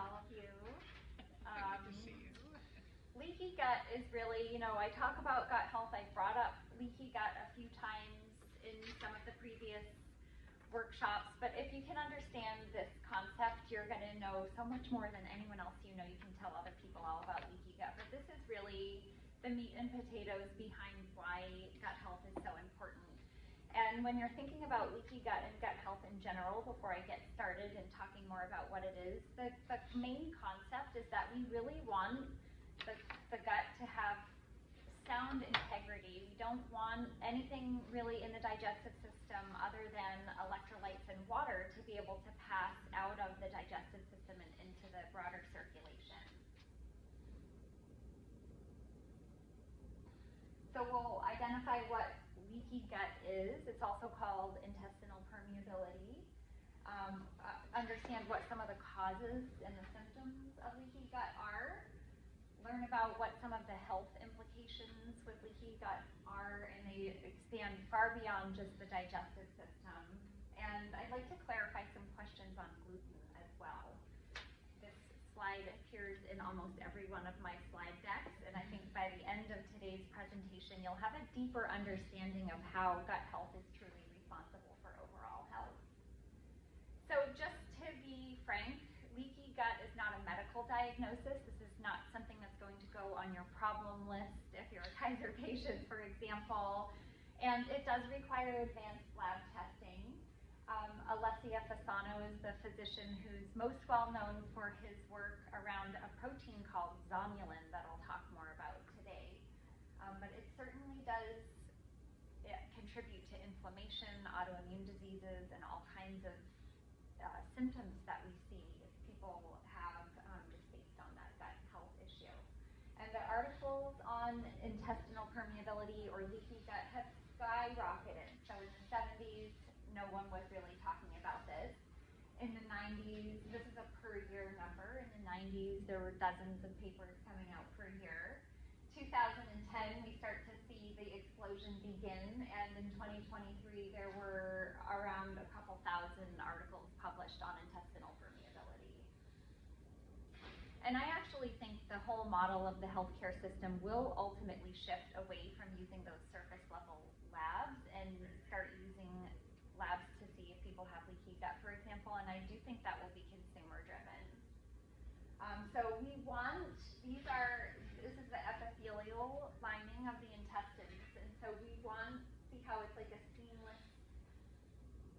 all of you. Good to see you. Leaky gut is really, I talk about gut health. I brought up leaky gut a few times in some of the previous workshops, but if you can understand this concept, you're going to know so much more than anyone else you know. You can tell other people all about leaky gut, but this is really the meat and potatoes behind why gut health is so important. And when you're thinking about leaky gut and gut health in general, before I get started and talking more about what it is, the main concept is that we really want the gut to have sound integrity. We don't want anything really in the digestive system other than electrolytes and water to be able to pass out of the digestive system and into the broader circulation. So we'll identify what leaky gut is. It's also called intestinal permeability. Understand what some of the causes and the symptoms of leaky gut are. Learn about what some of the health implications with leaky gut are, and they expand far beyond just the digestive system. And I'd like to clarify some questions on gluten as well. This slide appears in almost every one of my slide decks, and I think by the end of today's presentation, you'll have a deeper understanding of how gut health is truly responsible for overall health. So just to be frank, leaky gut is not a medical diagnosis. This is not something that's going to go on your problem list if you're a Kaiser patient, for example. And it does require advanced lab testing. Alessia Fasano is the physician who's most well known for his work around a protein called zonulin that I'll talk more about today. But it certainly does contribute to inflammation, autoimmune diseases, and all kinds of symptoms that we see if people have just based on that gut health issue. And the articles on intestinal permeability or leaky gut have skyrocketed. So in the 70s, no one was really talking about this. In the 90s, this is a per year number. In the 90s, there were dozens of papers coming out per year. 2010, we start to see the explosion begin, and in 2023, there were around a couple thousand articles published on intestinal permeability. And I actually think the whole model of the healthcare system will ultimately shift away from using those surface level labs and start using labs to see if people have leaky gut, for example, and I do think that will be consumer driven. So we want, this is the epithelial lining of the intestines, and so we want, see how it's like a seamless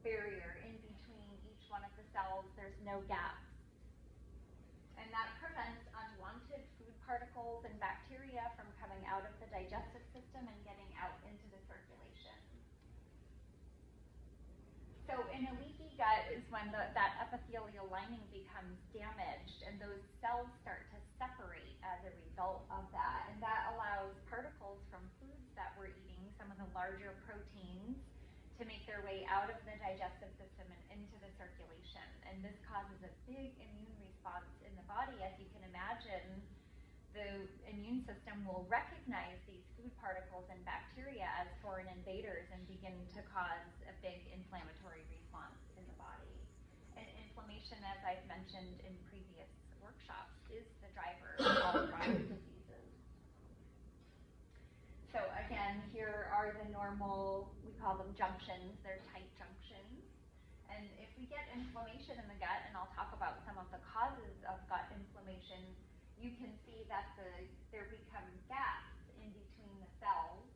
barrier in between each one of the cells. There's no gaps. And that prevents unwanted food particles and bacteria from coming out of the digestive system and getting out into the circulation. So in a leaky gut is when that epithelial lining becomes damaged and those cells start to separate as a result of that. And that allows particles from foods that we're eating, some of the larger proteins, to make their way out of the digestive system and into the circulation. And this causes a big immune response in the body. As you can imagine, the immune system will recognize these food particles and bacteria as foreign invaders and begin to cause a big inflammatory response in the body. And inflammation, as I've mentioned in previous workshops, is the driver of all chronic diseases. So again, here are the normal, we call them junctions, they're tight junctions. And if we get inflammation in the gut, and I'll talk about some of the causes of gut inflammation, you can see that there become gaps in between the cells,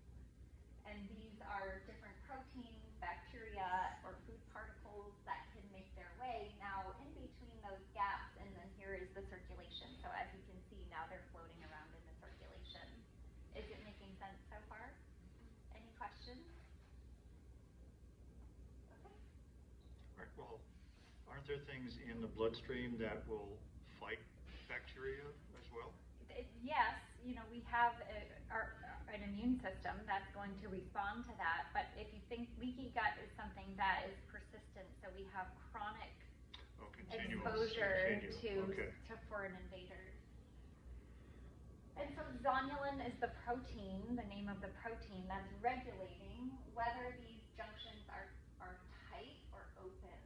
and these are different proteins, bacteria, or food particles that can make their way now in between those gaps, and then here is the circulation. So as you can see, now they're floating around in the circulation. Is it making sense so far? Any questions? Okay. All right, well, aren't there things in the bloodstream that will fight bacteria as well? Yes, we have an immune system that's going to respond to that, but if you think leaky gut is something that is persistent, so we have chronic exposure to foreign invaders. And so zonulin is the protein, the name of the protein that's regulating whether these junctions are tight or open.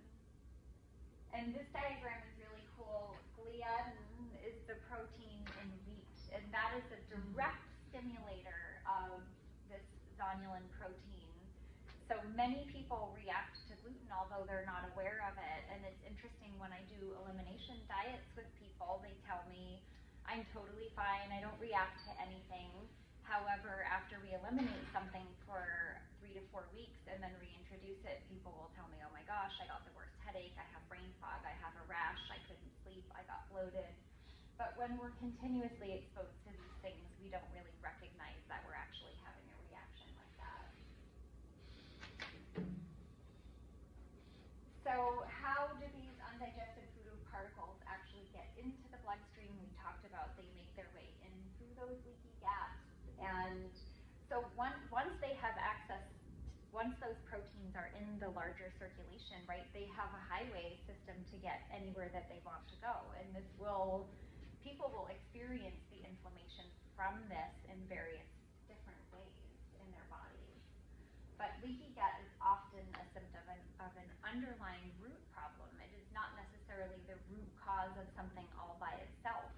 And this diagram is really cool. Glia gluten is the protein in wheat, and that is a direct stimulator of this zonulin protein. So many people react to gluten, although they're not aware of it. And it's interesting when I do elimination diets with people, they tell me, I'm totally fine, I don't react to anything. However, after we eliminate something for 3 to 4 weeks and then reintroduce it, people will tell me, oh my gosh, I got the worst headache, I have brain fog, I have a rash, I couldn't sleep, I got bloated. But when we're continuously exposed to these things, we don't really recognize that we're actually having a reaction like that. So how do these undigested food particles actually get into the bloodstream? We talked about they make their way in through those leaky gaps. And so once they have access, once those proteins are in the larger circulation, right, they have a highway system to get anywhere that they want to go. And people will experience the inflammation from this in various different ways in their bodies. But leaky gut is often a symptom of an underlying root problem. It is not necessarily the root cause of something all by itself.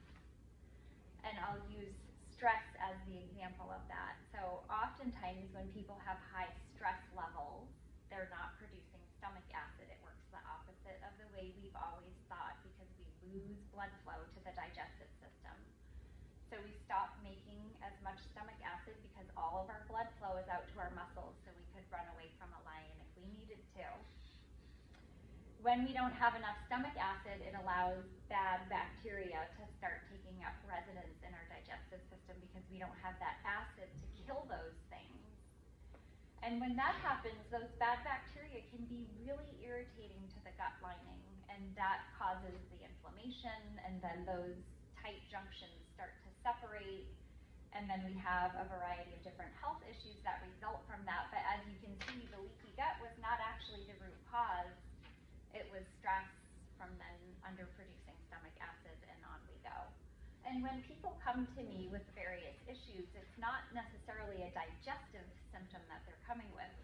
And I'll use stress as the example of that. So oftentimes when people have high stress levels, they're not producing stomach acid. It works the opposite of the way we've always thought, because we lose blood flow to the digestive system. So we stop making as much stomach acid because all of our blood flow is out to our muscles, so we could run away from a lion if we needed to. When we don't have enough stomach acid, it allows bad bacteria to start taking up residence in our digestive system because we don't have that acid to kill those things. And when that happens, those bad bacteria can be really irritating to the gut lining, and that causes the inflammation, and then those tight junctions start to separate, and then we have a variety of different health issues that result from that. But as you can see, the leaky gut was not actually the root cause. It was stress from then underproducing stomach acid, and on we go. And when people come to me with various issues, it's not necessarily a digestive symptom that they're coming with.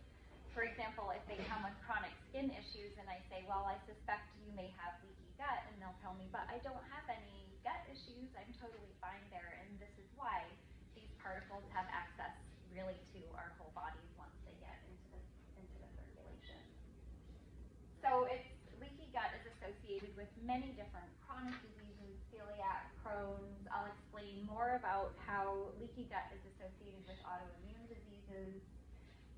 For example, if they come with chronic skin issues and I say, well, I suspect you may have leaky gut, and they'll tell me, but I don't have any gut issues, I'm totally fine there, and this is why. These particles have access really to our whole bodies once they get into the circulation. So leaky gut is associated with many different chronic diseases, celiac, Crohn's. I'll explain more about how leaky gut is associated with autoimmune diseases.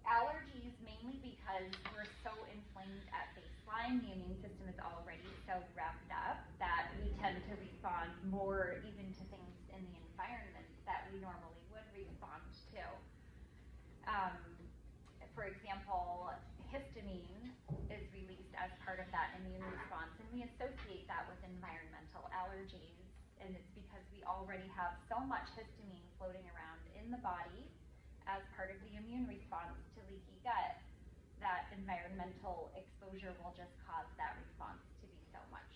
Allergies, mainly because we're so inflamed at baseline, the immune system is already so revved up that we tend to respond more even to things in the environment that we normally would respond to. For example, histamine is released as part of that immune response, and we associate that with environmental allergies, and it's because we already have so much histamine floating around in the body as part of the immune response to leaky gut that environmental exposure will just cause that response to be so much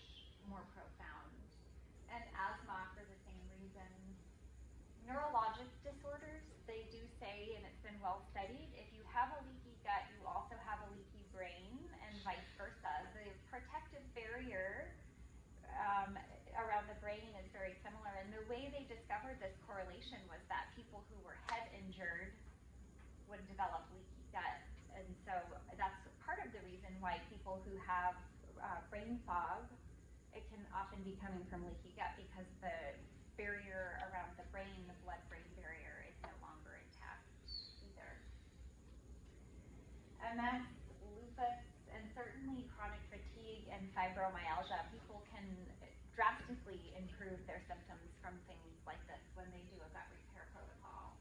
more profound. And asthma for the same reason. Neurologic disorders, they do say, and it's been well studied, if you have a leaky gut, you also have a leaky brain, and vice versa. The protective barrier around the brain is very similar, and the way they discovered this correlation was that people who were head injured would develop leaky gut, and so that's part of the reason why people who have brain fog, it can often be coming from leaky gut because the barrier around the brain, the blood-brain barrier, is no longer intact either. MS, lupus, and certainly chronic fatigue and fibromyalgia, people can drastically improve their symptoms from things like this when they do a gut repair protocol.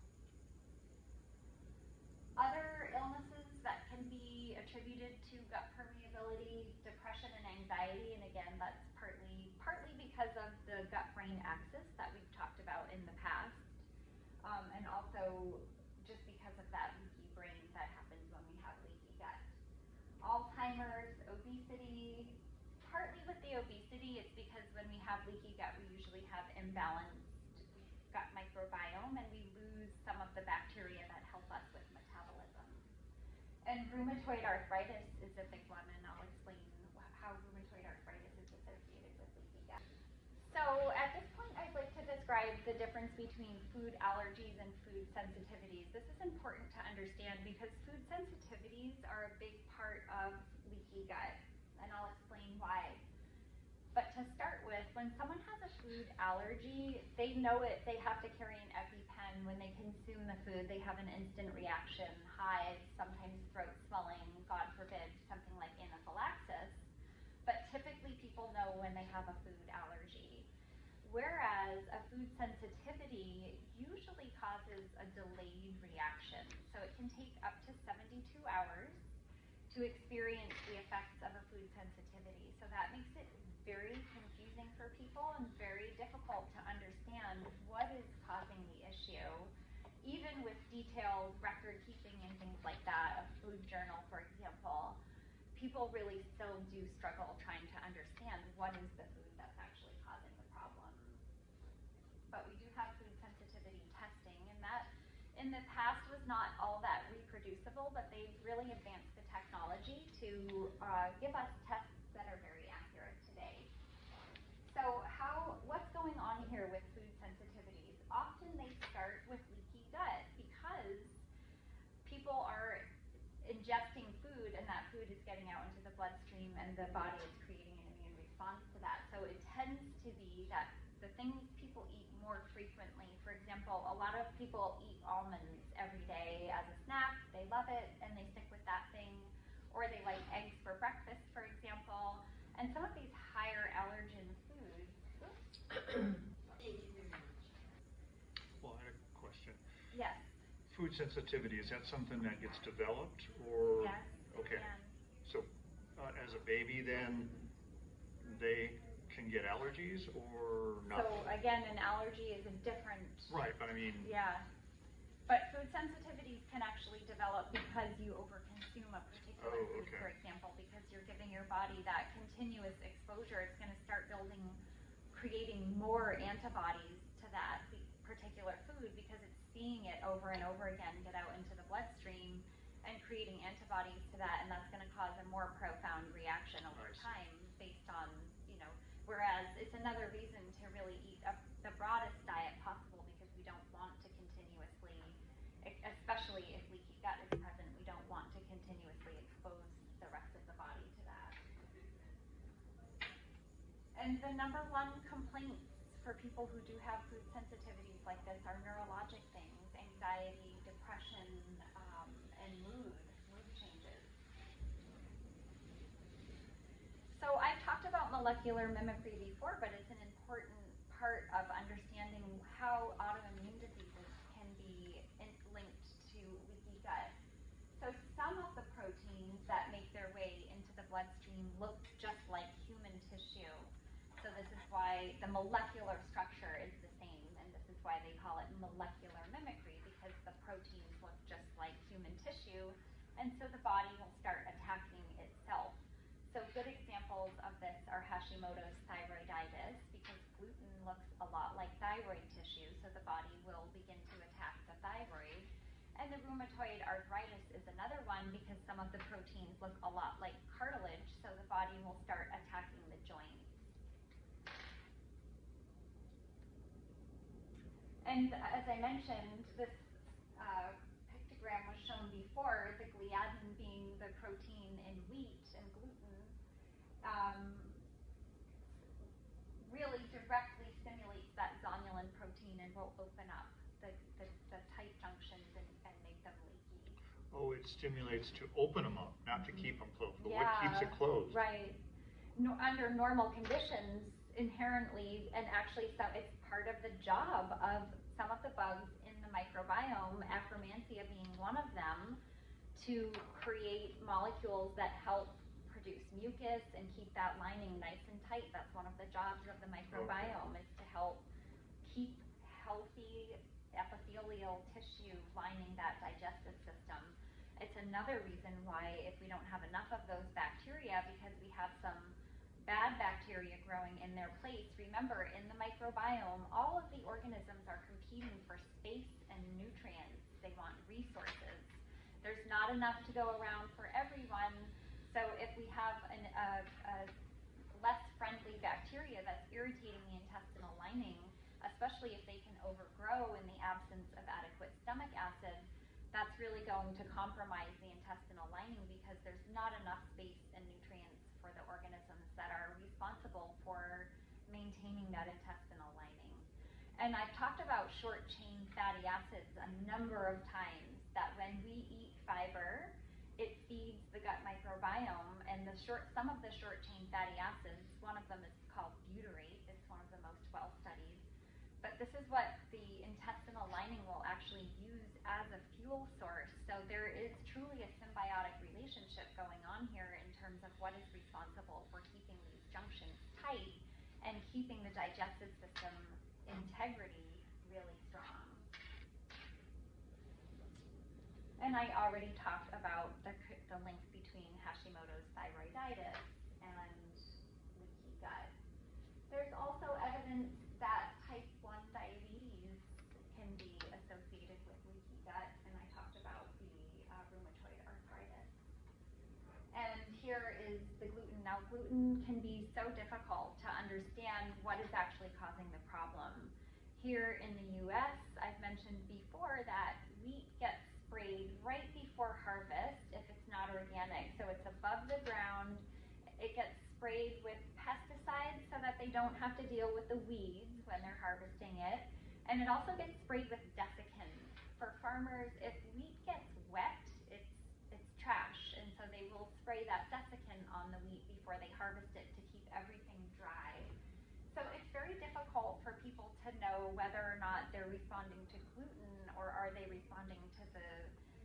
Other illnesses that can be attributed to gut permeability, depression and anxiety, and again, that's partly because of the gut-brain axis that we've talked about in the past, and also just because of that leaky brain that happens when we have leaky gut. Alzheimer's, obesity. Partly with the obesity, it's because when we have leaky gut, we usually have imbalanced gut microbiome, and we lose some of the bacteria that help us with metabolism. And rheumatoid arthritis is a big one, and I'll explain how rheumatoid arthritis is associated with leaky gut. So So at this point, I'd like to describe the difference between food allergies and food sensitivities. This is important to understand because food sensitivities are a big part of leaky gut, and I'll explain why. But to start with, when someone has a food allergy, they know it, they have to carry an EpiPen. When they consume the food, they have an instant reaction, hives, sometimes throat swelling, God forbid, something like anaphylaxis. But typically people know when they have a food allergy. Whereas a food sensitivity usually causes a delayed reaction. So it can take up to 72 hours to experience the effects of a food sensitivity. So that makes it very confusing for people and very difficult to understand what is causing the issue. Even with detailed record keeping and things like that, a food journal, for example, people really still do struggle trying to understand what is the food that's actually causing the problem. But we do have food sensitivity testing, and that in the past was not all that reproducible, but they've really advanced the technology to give us tests that are very accurate today. So what's going on here with food sensitivities? Often they start with leaky gut because people are ingesting food and that food is getting out into the bloodstream and the body is creating an immune response to that. So it tends to be that the things people eat more frequently, for example, a lot of people eat almonds every day as a snack, they love it and they stick with that thing, or they like eggs for breakfast, for example, and some of these higher allergen foods. Well, I had a question. Yes. Food sensitivity, is that something that gets developed or? Yes. Okay. Can. So as a baby then they can get allergies or not? So again, an allergy is a different. Right, but I mean. Yeah. But food sensitivities can actually develop because you overconsume a particular food, okay. for example, because you're giving your body that continuous exposure. It's going to start creating more antibodies to that particular food because it's seeing it over and over again get out into the bloodstream and creating antibodies to that, and that's going to cause a more profound reaction over time based on, whereas it's another reason to really eat the broadest diet possible because we don't want to continuously, especially if leaky gut is present, we don't want to continuously expose the rest of the body to that. And the number one complaints for people who do have food sensitivities like this are neurologic things, anxiety, depression, and mood changes. So I've talked about molecular mimicry before, but it's an important part of understanding how autoimmune diseases can be linked to leaky gut. So some of the proteins that make their way into the bloodstream look just like human tissue. So this is why the molecular structure is the same, and this is why they call it molecular mimicry, because the proteins look just like human tissue, and so the body will start attacking itself. So good examples of this are Hashimoto's thyroiditis, because gluten looks a lot like thyroid tissue, so the body will begin to attack the thyroid. And the rheumatoid arthritis is another one because some of the proteins look a lot like cartilage, so the body will start attacking the joints. And as I mentioned, this pictogram was shown before, the gliadin being the protein in wheat and gluten, really directly stimulates that zonulin protein and will open up the tight junctions and make them leaky. Oh, it stimulates to open them up, not to keep them closed. But Yeah, what keeps it closed? Right. Under normal conditions, inherently, and actually it's part of the job of some of the bugs in the microbiome, Akkermansia being one of them, to create molecules that help produce mucus and keep that lining nice and tight. That's one of the jobs of the microbiome, is to help keep healthy epithelial tissue lining that digestive system. It's another reason why if we don't have enough of those bacteria, because we have some bad bacteria growing in their place. Remember, in the microbiome, all of the organisms are competing for space and nutrients. They want resources. There's not enough to go around for everyone. So if we have a less friendly bacteria that's irritating the intestinal especially if they can overgrow in the absence of adequate stomach acid, that's really going to compromise the intestinal lining because there's not enough space and nutrients for the organisms that are responsible for maintaining that intestinal lining. And I've talked about short-chain fatty acids a number of times, that when we eat fiber, it feeds the gut microbiome, and some of the short-chain fatty acids, one of them is called butyrate, it's one of the most well-studied, but this is what the intestinal lining will actually use as a fuel source. So there is truly a symbiotic relationship going on here in terms of what is responsible for keeping these junctions tight and keeping the digestive system integrity really strong. And I already talked about the link between Hashimoto's thyroiditis and leaky gut. There's also evidence that type 1 diabetes can be associated with leaky gut, and I talked about the rheumatoid arthritis. And here is the gluten. Now, gluten can be so difficult to understand what is actually causing the problem. Here in the US, I've mentioned before that wheat gets sprayed right before harvest if it's not organic. So it's above the ground. It gets sprayed with pesticides so that they don't have to deal with the weeds when they're harvesting it. And it also gets sprayed with desiccant. For farmers, if wheat gets wet, it's trash. And so they will spray that desiccant on the wheat before they harvest it to keep everything dry. So it's very difficult for people to know whether or not they're responding to gluten or are they responding to the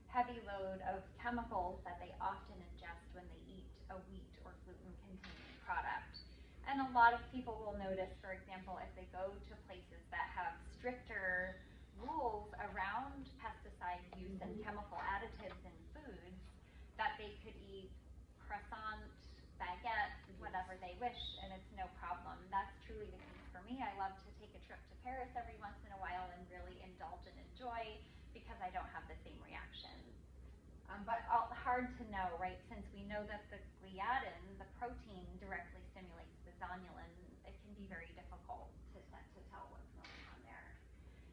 heavy load of chemicals that they often ingest when they eat a wheat or gluten-containing product. And a lot of people will notice, for example, if they go to places that have stricter rules around pesticide use and chemical additives in foods, that they could eat croissant, baguette, whatever they wish, and it's no problem. That's truly the case for me. I love to take a trip to Paris every once in a while and really indulge and enjoy because I don't have the same reactions. But hard to know, right? Since we know that the gliadin, the protein, directly stimulates the zonulin, it can be very difficult to tell what's going on there.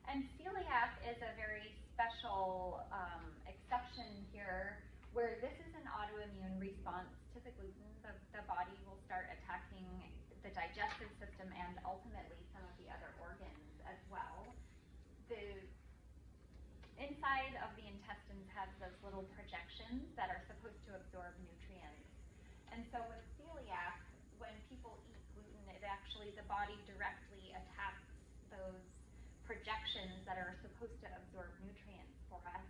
And celiac is a very special exception here, where this is an autoimmune response to the gluten. The body will start attacking the digestive system and ultimately some of the other organs as well. The inside of the intestines has those little projections that are supposed to absorb nutrients. And so with celiac, when people eat gluten, it actually, the body directly attacks those projections that are supposed to absorb nutrients for us.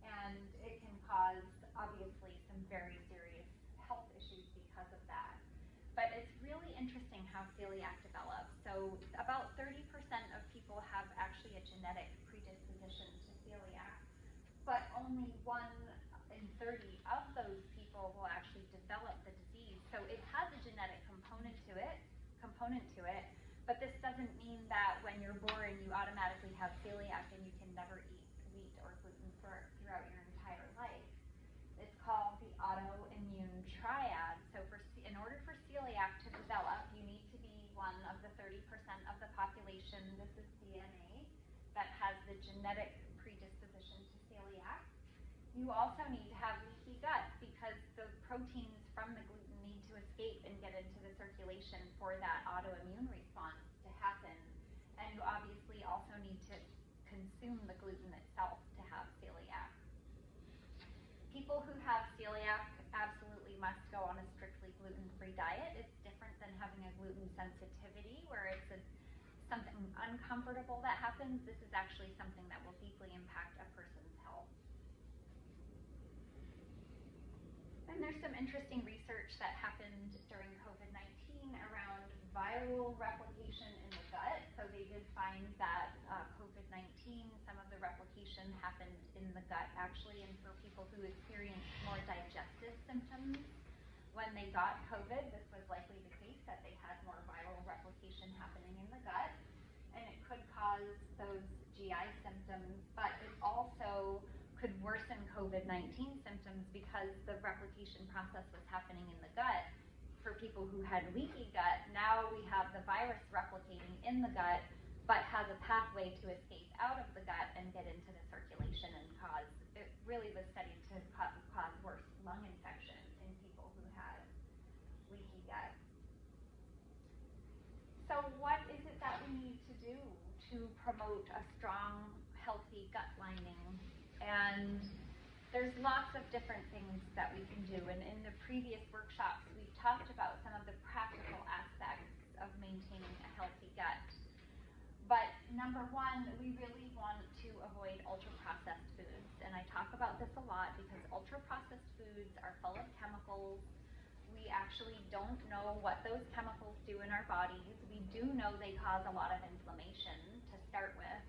And it can cause, obviously, some very serious health issues because of that. But it's really interesting how celiac develops. So about 30% of people have actually a genetic predisposition to celiac, but only 1 in 30 of those people will actually develop the disease. So it has a genetic component to it, but this doesn't mean that when you're born you automatically have celiac and you can never eat wheat or gluten throughout your entire life. It's called the autoimmune triad. So in order for celiac to develop, you need to be one of the 30% of the population, this is DNA, that has the genetic predisposition to celiac. You also need to have leaky gut because those proteins from the gluten need to escape and get into the circulation for that autoimmune response to happen. And you obviously also need to consume the gluten itself to have celiac. People who have celiac absolutely must go on a strictly gluten-free diet. It's different than having a gluten sensitivity where it's something uncomfortable that happens. This is actually something that will deeply impact a person's health. And there's some interesting research that happened during COVID-19 around viral replication in the gut. So they did find that COVID-19, some of the replication happened in the gut actually, and for people who experienced more digestive symptoms when they got COVID, this was likely the case, that they had more viral replication happening in the gut. And it could cause those GI symptoms, but it also could worsen COVID-19 symptoms because the replication process was happening in the gut. For people who had leaky gut, now we have the virus replicating in the gut, but has a pathway to escape out of the gut and get into the circulation and cause, it really was studied to cause worse lung infection in people who had leaky gut. So what is it that we need to do to promote a strong, healthy gut lining? And there's lots of different things that we can do. And in the previous workshops, we've talked about some of the practical aspects of maintaining a healthy gut. But number one, we really want to avoid ultra-processed foods. And I talk about this a lot because ultra-processed foods are full of chemicals. We actually don't know what those chemicals do in our bodies. We do know they cause a lot of inflammation to start with.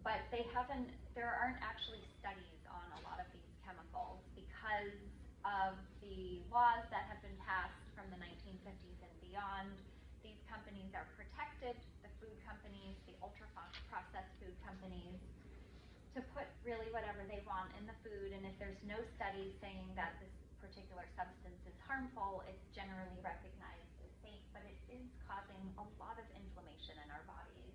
But there aren't actually studies on a lot of these chemicals because of the laws that have been passed from the 1950s and beyond. These companies are protected, the food companies, the ultra-processed food companies, to put really whatever they want in the food, and if there's no studies saying that this particular substance is harmful, it's generally recognized as safe, but it is causing a lot of inflammation in our bodies.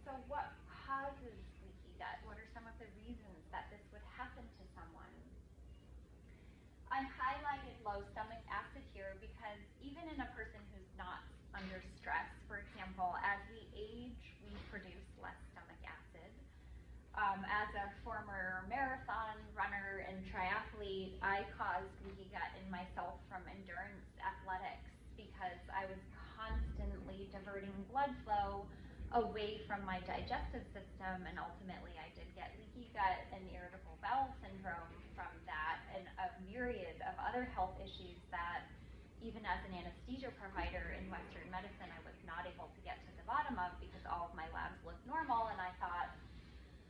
So what causes leaky gut? What are some of the reasons that this would happen to someone? I highlighted low stomach acid here because even in a person who's not under stress, for example, as we age, we produce less stomach acid. As a former marathon runner and triathlete, I caused leaky gut in myself from endurance athletics because I was constantly diverting blood flow away from my digestive system, and ultimately I did get leaky gut and irritable bowel syndrome from that, and a myriad of other health issues that even as an anesthesia provider in Western medicine I was not able to get to the bottom of because all of my labs looked normal, and I thought,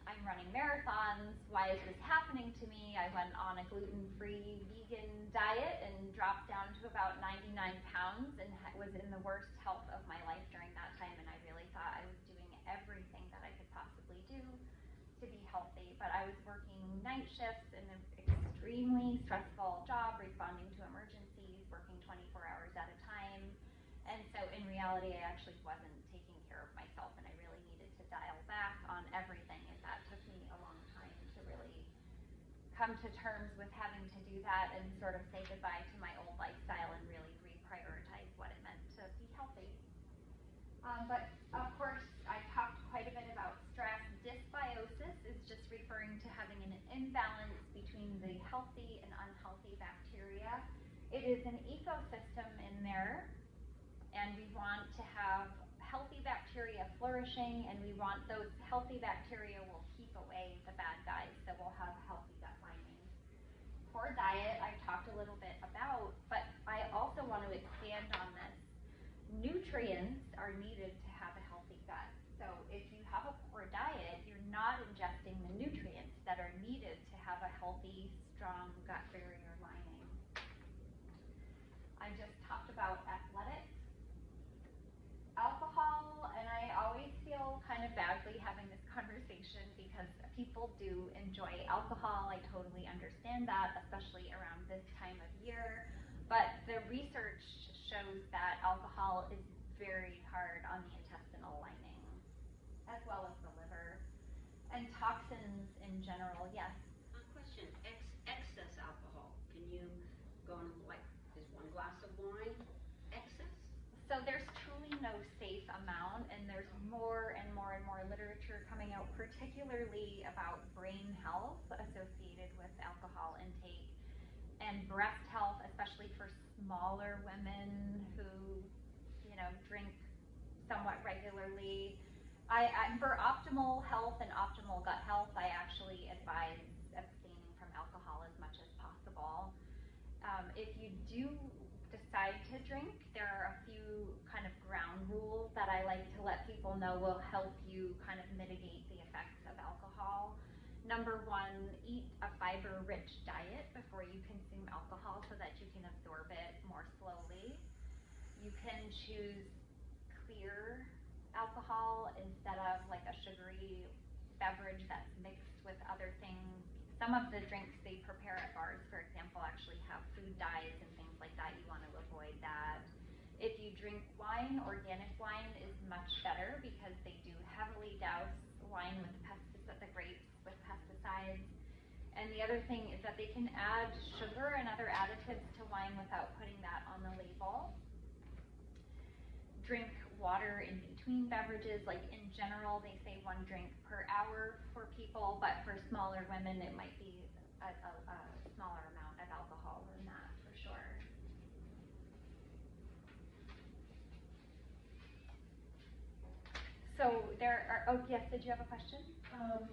I'm running marathons, why is this happening to me? I went on a gluten-free vegan diet and dropped down to about 99 pounds and was in the worst health of my life during that time, and I really thought I was doing everything that I could possibly do to be healthy, but I was working night shifts in an extremely stressful job, responding to emergencies, working 24 hours at a time, and so in reality I actually wasn't taking care of myself, and I really needed to dial back on everything, and that took me a long time to really come to terms with having to do that and sort of say goodbye to my old lifestyle and really reprioritize what it meant to be healthy. But of course, I talked quite a bit about stress. Dysbiosis is just referring to having an imbalance between the healthy and unhealthy bacteria. It is an ecosystem in there, and we want to have healthy bacteria flourishing, and we want those healthy bacteria will keep away the bad guys, so we'll have healthy gut lining. Poor diet, I've talked a little bit about, but I also want to expand on this. Nutrients are needed to have a healthy gut. So if you have a poor diet, you're not ingesting the nutrients that are needed to have a healthy, strong gut barrier lining. I just talked about athletics. Alcohol, and I always feel kind of badly having this conversation because people do enjoy alcohol. I totally understand that, especially around this time of year. But the research shows that alcohol is very hard on the intestinal lining, as well as the liver. And toxins in general, yes? Question, excess alcohol. Can you go on, like, is one glass of wine excess? So there's truly no safe amount, and there's more and more and more literature coming out, particularly about brain health associated with alcohol intake and breast health, especially for smaller women who, drink somewhat regularly. For optimal health and optimal gut health, I actually advise abstaining from alcohol as much as possible. If you do decide to drink, there are a few kind of ground rules that I like to let people know will help you kind of mitigate the effects of alcohol. Number one, eat a fiber-rich diet before you consume alcohol so that you can absorb it more slowly. You can choose clear alcohol instead of like a sugary beverage that's mixed with other things. Some of the drinks they prepare at bars, for example, actually have food dyes and things like that. You want to avoid that. drink wine, organic wine is much better because they do heavily douse wine with the grapes with pesticides. And the other thing is that they can add sugar and other additives to wine without putting that on the label. Drink water in between beverages. Like in general, they say 1 drink per hour for people, but for smaller women, it might be a smaller amount of alcohol than that for sure. So there are, oh yes, did you have a question? I'm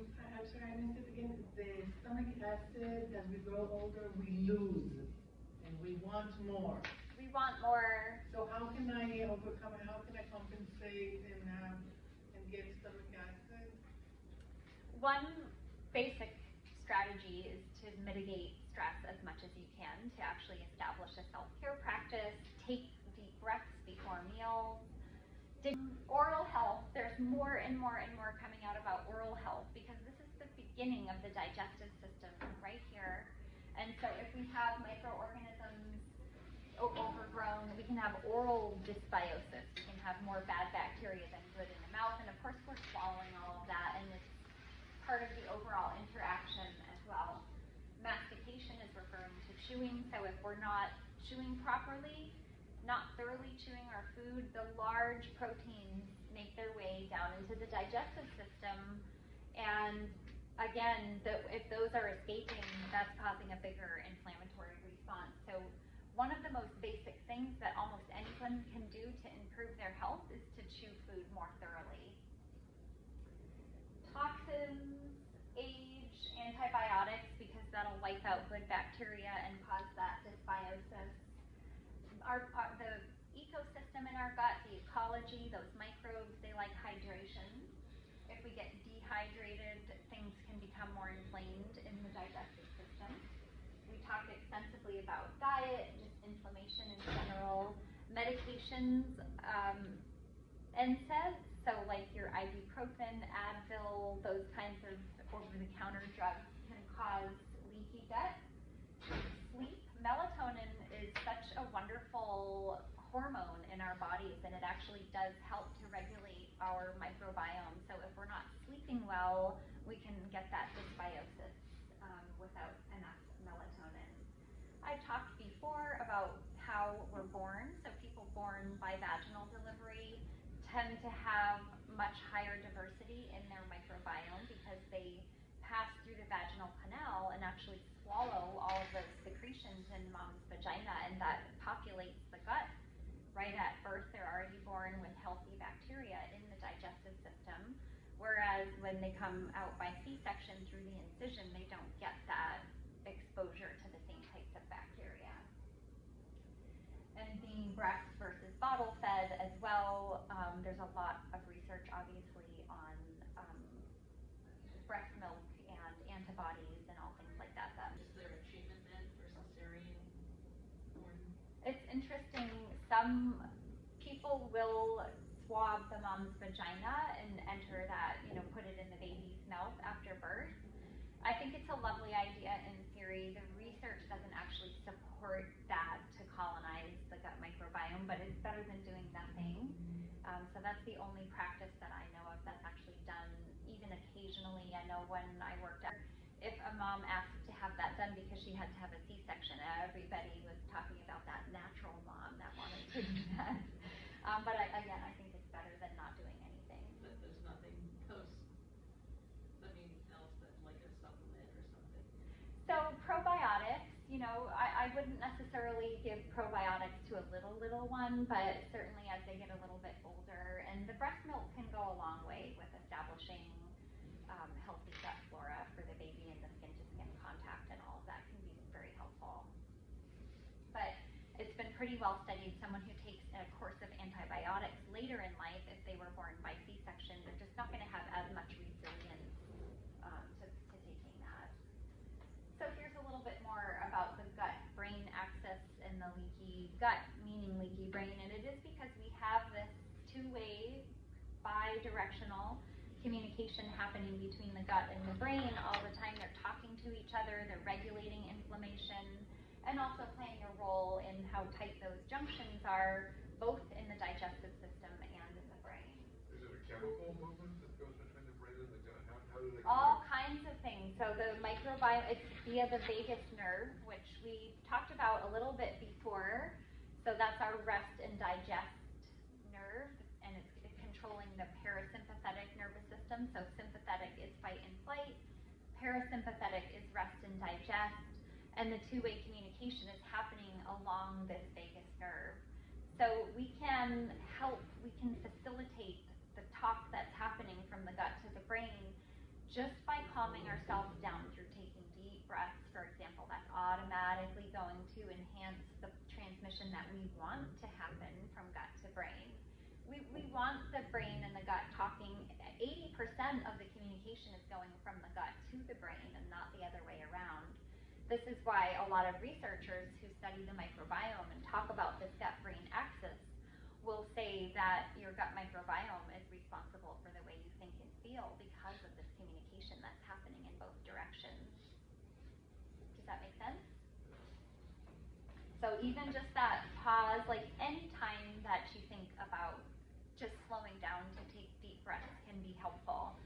sorry, I missed it again. The stomach acid, as we grow older, we lose, and we want more. We want more. So how can I overcome it? How can I compensate and get stomach acid? One basic strategy is to mitigate stress as much as you can, to actually establish a self-care practice, take deep breaths before meals. Oral health, there's more and more and more coming out about oral health because this is the beginning of the digestive system right here. And so if we have microorganisms overgrown, we can have oral dysbiosis. We can have more bad bacteria than good in the mouth. And of course, we're swallowing all of that, and it's part of the overall interaction as well. Mastication is referring to chewing. So if we're not chewing properly, not thoroughly chewing our food, the large proteins make their way down into the digestive system. And again, if those are escaping, that's causing a bigger inflammatory response. So one of the most basic things that almost anyone can do to improve their health is to chew food more thoroughly. Toxins, age, antibiotics, because that'll wipe out good bacteria and cause that dysbiosis. The ecosystem in our gut, the ecology, those microbes, they like hydration. If we get dehydrated, things can become more inflamed in the digestive system. We talked extensively about diet, just inflammation in general, medications, NSAIDs, so like your ibuprofen, Advil, those kinds of over-the-counter drugs can cause leaky gut. Sleep, melatonin is such a wonderful hormone in our bodies, and it actually does help to regulate our microbiome. So if we're not sleeping well, we can get that dysbiosis without enough melatonin. I've talked before about how we're born. So people born by vaginal delivery tend to have much higher diversity in their microbiome because they pass through the vaginal canal and actually swallow all of those secretions in mom's vagina, and that populates the gut. Right at birth, they're already born with healthy bacteria in the digestive system, whereas when they come out by C-section through the incision, they don't get that exposure to the same types of bacteria. And being breast versus bottle fed as well, there's a lot of research obviously on breast milk and antibodies and all things like that. Is there a treatment then for cesarean born? It's interesting, some people will swab the mom's vagina and enter that, put it in the baby's mouth after birth. I think it's a lovely idea in theory. The research doesn't actually support that to colonize the gut microbiome, but it's better than doing nothing. So that's the only practice that I know of that's actually done, even occasionally. I know when I worked at, if a mom asked to have that done because she had to have a C-section, everybody was talking about that natural mom that wanted to do that. But I think it's better than not doing anything. But there's nothing else that like a supplement or something? So probiotics, I wouldn't necessarily give probiotics to a little one, but certainly as they get a little bit older, and the breast milk can go a long way with establishing healthy gut flora for the baby, and the skin-to-skin contact and all of that can be very helpful. But it's been pretty well studied. Someone who takes a course of antibiotics later in life, if they were born by C-section, they're just not going to have as much resilience to taking that. So here's a little bit more about the gut-brain axis and the leaky gut, meaning leaky brain. And it is because we have this two-way, bi-directional communication happening between the gut and the brain all the time. They're talking to each other, they're regulating inflammation, and also playing a role in how tight those junctions are both in the digestive system and in the brain. Is it a chemical movement that goes between the brain and the gut? How do they All connect? kinds of things. So the microbiome, it's via the vagus nerve, which we talked about a little bit before. So that's our rest and digest nerve, and it's controlling the parasympathetic nervous system. So sympathetic is fight and flight, parasympathetic is rest and digest, and the two-way communication is happening along this vagus nerve. So we can help, we can facilitate the talk that's happening from the gut to the brain just by calming ourselves down through taking deep breaths, for example. That's automatically going to enhance the transmission that we want to happen from gut to brain. We want the brain and the gut talking. 80% of the communication is going from the gut to the brain and not the other way around. This is why a lot of researchers who study the microbiome and talk about this gut-brain axis will say that your gut microbiome is responsible for the way you think and feel because of this communication that's happening in both directions. Does that make sense? So even just that pause, like any time that you think about just slowing down to take deep breaths can be helpful.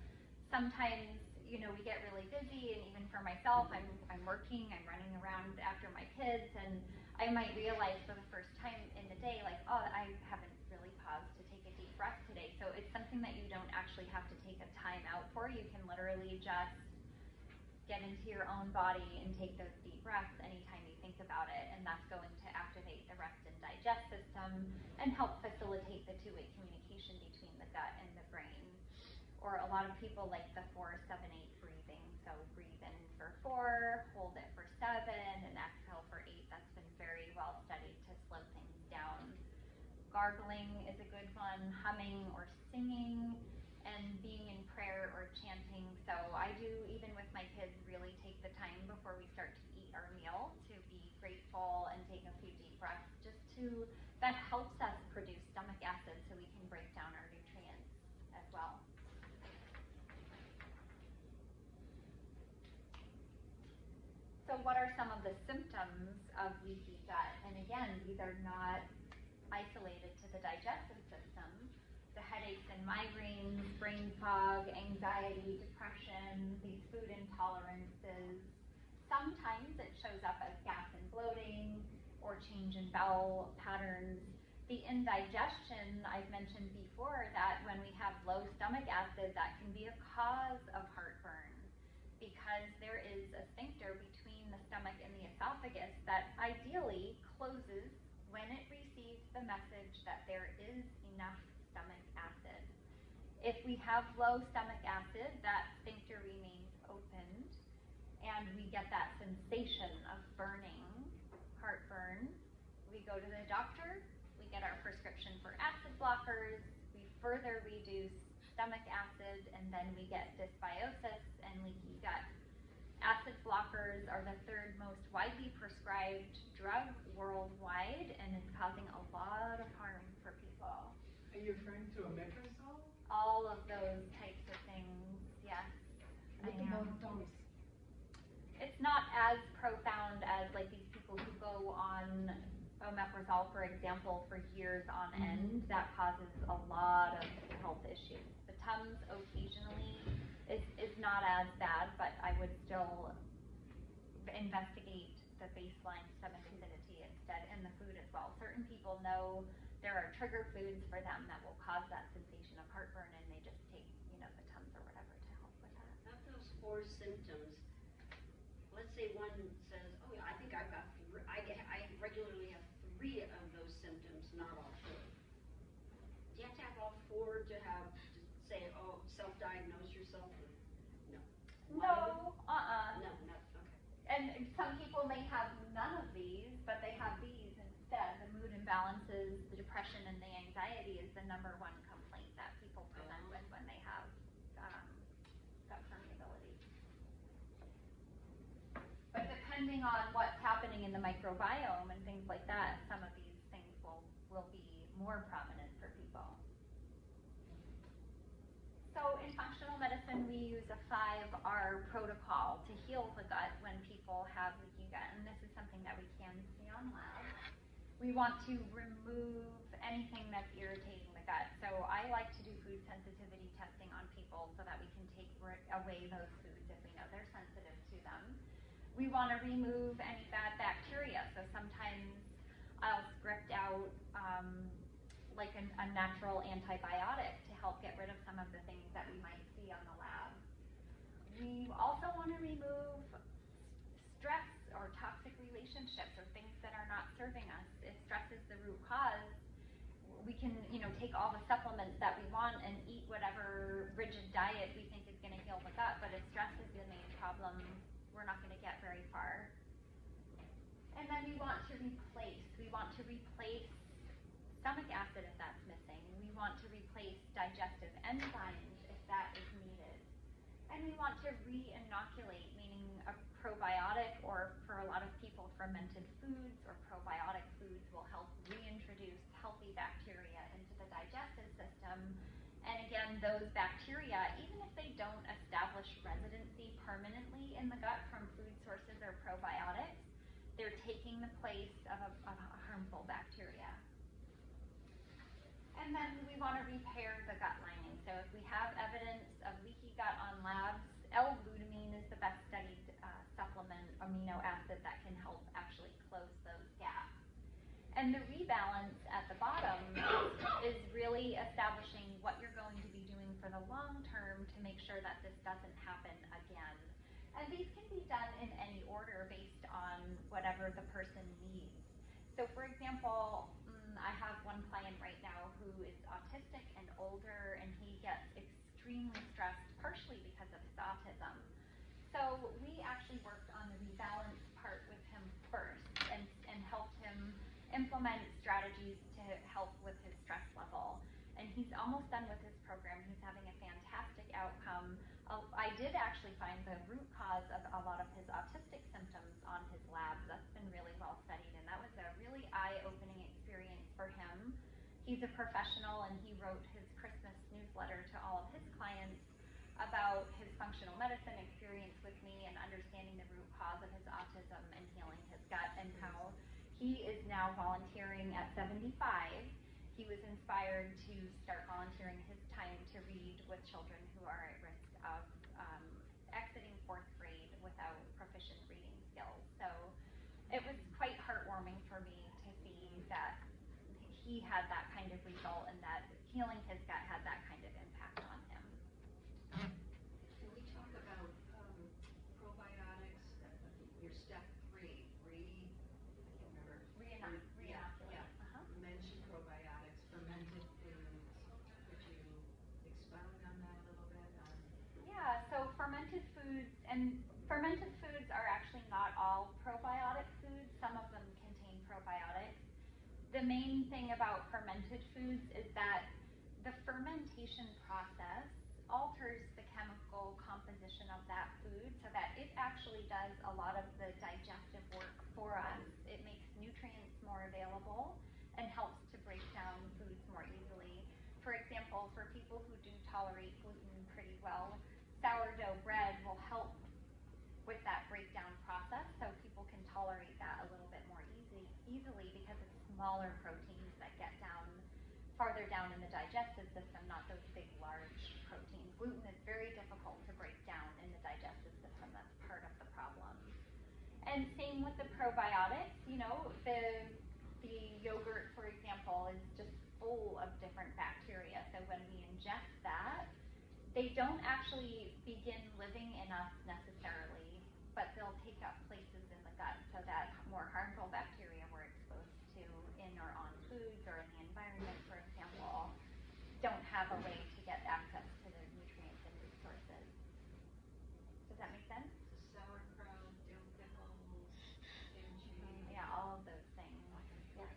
Sometimes, you know, we get really busy, and even for myself, I'm working, I'm running around after my kids, and I might realize for the first time in the day, like, oh, I haven't really paused to take a deep breath today. So it's something that you don't actually have to take a time out for. You can literally just get into your own body and take those deep breaths anytime you think about it, and that's going to activate the rest and digest system and help facilitate the two-way communication between the gut and the brain. Or a lot of people like the 4-7-8 breathing. So breathe in for 4, hold it for 7, and exhale for 8. That's been very well studied to slow things down. Gargling is a good one, humming or singing, and being in prayer or chanting. So I do, even with my kids, really take the time before we start to eat our meal to be grateful and take a few deep breaths, that helps us produce stomach acid so we can break down our nutrients as well. So what are some of the symptoms of leaky gut? And again, these are not isolated to the digestive system. The headaches and migraines, brain fog, anxiety, depression, these food intolerances. Sometimes it shows up as gas and bloating or change in bowel patterns. The indigestion, I've mentioned before that when we have low stomach acid, that can be a cause of heartburn because there is a sphincter between the stomach and the esophagus that ideally closes when it receives the message that there is enough stomach acid. If we have low stomach acid, that sphincter remains opened and we get that sensation of burning, heartburn. We go to the doctor, we get our prescription for acid blockers, we further reduce stomach acid, and then we get dysbiosis and leaky gut. Acid blockers are the third most widely prescribed drug worldwide, and it's causing a lot of harm for people. Are you referring to omeprazole? All of those types of things, yes. What about those? It's not as profound as like these people who go on omeprazole, for example, for years on end. That causes a lot of health issues. The Tums occasionally is not as bad, but I would still investigate the baseline stomach acidity instead and the food as well. Certain people know there are trigger foods for them that will cause that sensation of heartburn, and they just take, you know, the Tums or whatever to help with that. Of those 4 symptoms, let's say one says, oh yeah, I think I've got, I regularly have 3 of those symptoms, not all 4. Do you have to have all 4 to have, to say, oh, self-diagnose yourself? No, No, not, okay. And some people may have none of these, but they have these instead. The mood imbalances, the depression, and the anxiety is the #1 complaint that people present with when they have gut permeability. But depending on what's happening in the microbiome and things like that, some of these things will be more prominent for people. So in functional medicine, we use a 5R protocol to heal the gut when people have leaky gut, and this is something that we can see on lab. We want to remove anything that's irritating the gut. So I like to do food sensitivity testing on people so that we can take away those foods if we know they're sensitive to them. We want to remove any bad bacteria. So sometimes I'll script out like a natural antibiotic to help get rid of some of the things that we might see on the lab. We also want to remove stress or toxic relationships or things that are not serving us. If stress is the root cause, we can, take all the supplements that we want and eat whatever rigid diet we think is going to heal the gut, but if stress is the main problem, we're not going to get very far. And then we want to replace stomach acid if that's missing. We want to replace digestive enzymes if that is needed. And we want to re-inoculate, meaning a probiotic, or for a lot of people, fermented foods or probiotic foods will help reintroduce healthy bacteria into the digestive system. And again, those bacteria, even if they don't establish residency permanently in the gut from food sources or probiotics, they're taking the place of a harmful bacteria. And then we want to repair the gut lining. So if we have evidence of leaky gut on labs, L-glutamine is the best studied supplement amino acid that can help actually close those gaps. And the rebalance at the bottom is really establishing what you're going to be doing for the long term to make sure that this doesn't happen again. And these can be done in any order based on whatever the person needs. So for example, I have one client right now who is autistic and older, and he gets extremely stressed, partially because of his autism. So we actually worked on the rebalance part with him first and helped him implement strategies to help with his stress level. And he's almost done with his program. He's having a fantastic outcome. I did actually find the root cause of a lot of his autistic symptoms on his labs. That's been really well studied, and that was a really eye-opening experience for him. He's a professional, and he wrote his Christmas newsletter to all of his clients about his functional medicine experience with me and understanding the root cause of his autism and healing his gut, and how he is now volunteering at 75. He was inspired to start volunteering his time to read with children who are at risk of exiting 4th grade without proficient reading skills. So it was quite heartwarming for me to see that he had that kind of result and that healing his gut had that kind of impact on him. Can we talk about probiotics, your step 3, Reinoculate. You mentioned probiotics, fermented foods. Could you expound on that a little bit? Yeah, so fermented foods are actually not all probiotic foods. Some of them contain probiotics. The main thing about fermented foods is that the fermentation process alters the chemical composition of that food so that it actually does a lot of the digestive work for us. It makes nutrients more available and helps to break down foods more easily. For example, for people who do tolerate gluten pretty well, sourdough bread will help with that breakdown process, so people can tolerate that a little bit more easily because it's smaller proteins that get down farther down in the digestive system, not those big, large proteins. Gluten is very difficult to break down in the digestive system. That's part of the problem. And same with the probiotics. The yogurt, for example, is just full of different bacteria. So when we ingest that, they don't actually begin living in us necessarily, but they'll take up places in the gut so that more harmful bacteria we're exposed to in or on foods or in the environment, for example, don't have a way to get access to the nutrients and resources. Does that make sense? Sauerkraut, dill pickles, kimchi. Yeah, all of those things. Yeah.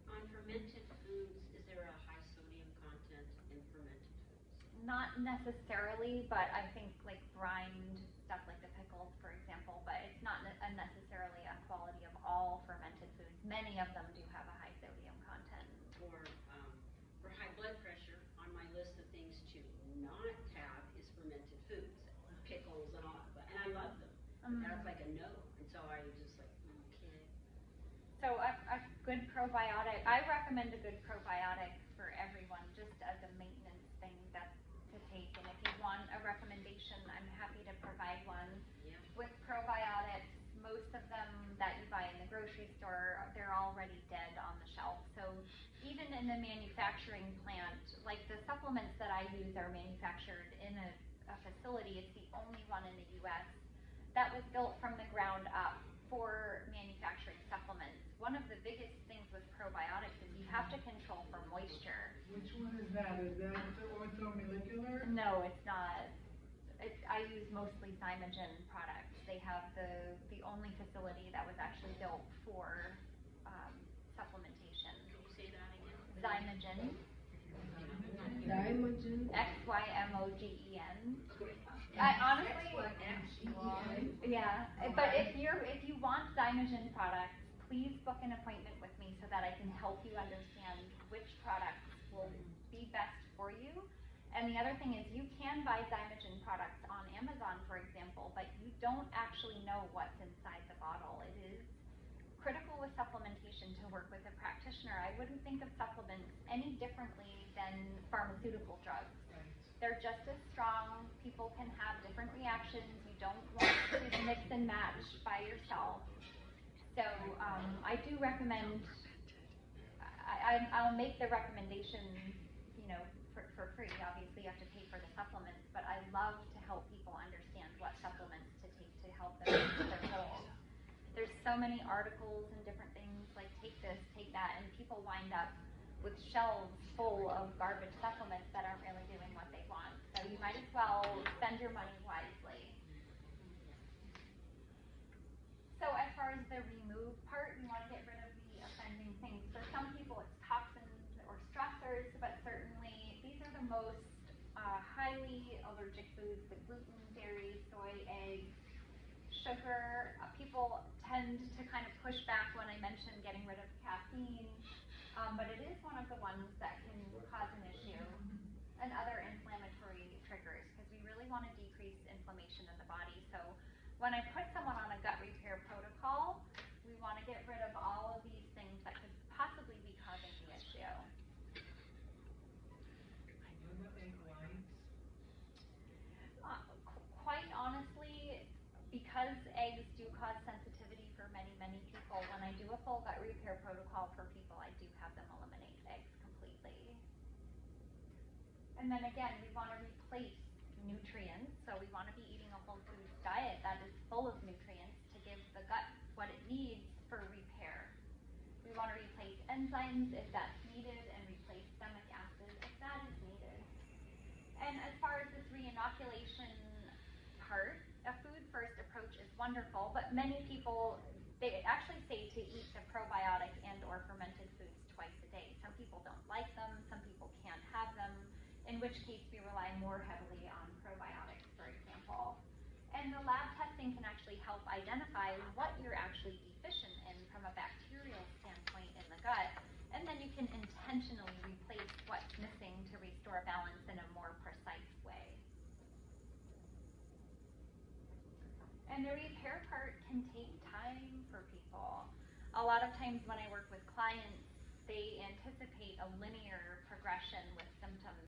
On fermented foods, is there a high sodium content in fermented foods? Not necessarily, but I think like brined stuff like the pickles, for example, but it's not necessarily a quality of all fermented foods. Many of them do have a high sodium content. Or for high blood pressure, on my list of things to not have is fermented foods, pickles and all, and I love them. But that's like a no, and so I just like, okay. So a good probiotic, I recommend a good probiotic for everyone, just as a maintenance thing that's to take. And if you want a recommendation, I'm happy to provide one. Yep. With probiotics, most of them that you buy in the grocery store, they're already dead on the shelf. So even in the manufacturing plant, like the supplements that I use are manufactured in a facility. It's the only one in the US that was built from the ground up for manufacturing supplements. One of the biggest things with probiotics is you have to control for moisture. Which one is that? Is that the orthomolecular? No, it's not. I use mostly Zymogen products. They have the only facility that was actually built for supplementation. Can you say that again? Zymogen, Zymogen. Xymogen. I honestly, yeah. But if you want Zymogen products, please book an appointment with me so that I can help you understand which products will be best for you. And the other thing is you can buy Zymogen products on Amazon, for example, but you don't actually know what's inside the bottle. It is critical with supplementation to work with a practitioner. I wouldn't think of supplements any differently than pharmaceutical drugs. They're just as strong. People can have different reactions. You don't want to mix and match by yourself. So I do recommend, I'll make the recommendation, for free. Obviously, you have to pay for the supplements, but I love to help people understand what supplements to take to help them with their goals. There's so many articles and different things like take this, take that, and people wind up with shelves full of garbage supplements that aren't really doing what they want. So you might as well spend your money wisely. So as far as the remove part, you want to get rid of the offending things. For some people, it's toxins or stressors, but certainly these are the most highly allergic foods: the gluten, dairy, soy, eggs, sugar. People tend to kind of push back when I mention getting rid of caffeine, but it is one of the ones that can cause an issue, and other inflammatory triggers, because we really want to decrease inflammation in the body. So when I put someone on a gut repair protocol, we want to get rid of all of these things that could possibly be causing the issue. Quite honestly, because eggs do cause sensitivity for many, many people, when I do a full gut repair protocol for people, I do have them eliminate eggs completely. And then again, we want to replace nutrients, so we want to be eating a whole foods diet that is full of nutrients to give the gut what it needs for repair. We want to replace enzymes if that's needed, and replace stomach acid if that is needed. And as far as this re-inoculation part, a food-first approach is wonderful, but many people, they actually say to eat the probiotic and or fermented foods twice a day. Some people don't like them, some people can't have them, in which case we rely more heavily on probiotics, for example. And the lab testing can actually help identify what you're actually deficient in from a bacterial standpoint in the gut, and then you can intentionally replace what's missing to restore balance in a more precise way. And the repair part can take time for people. A lot of times when I work with clients, they anticipate a linear progression with symptoms.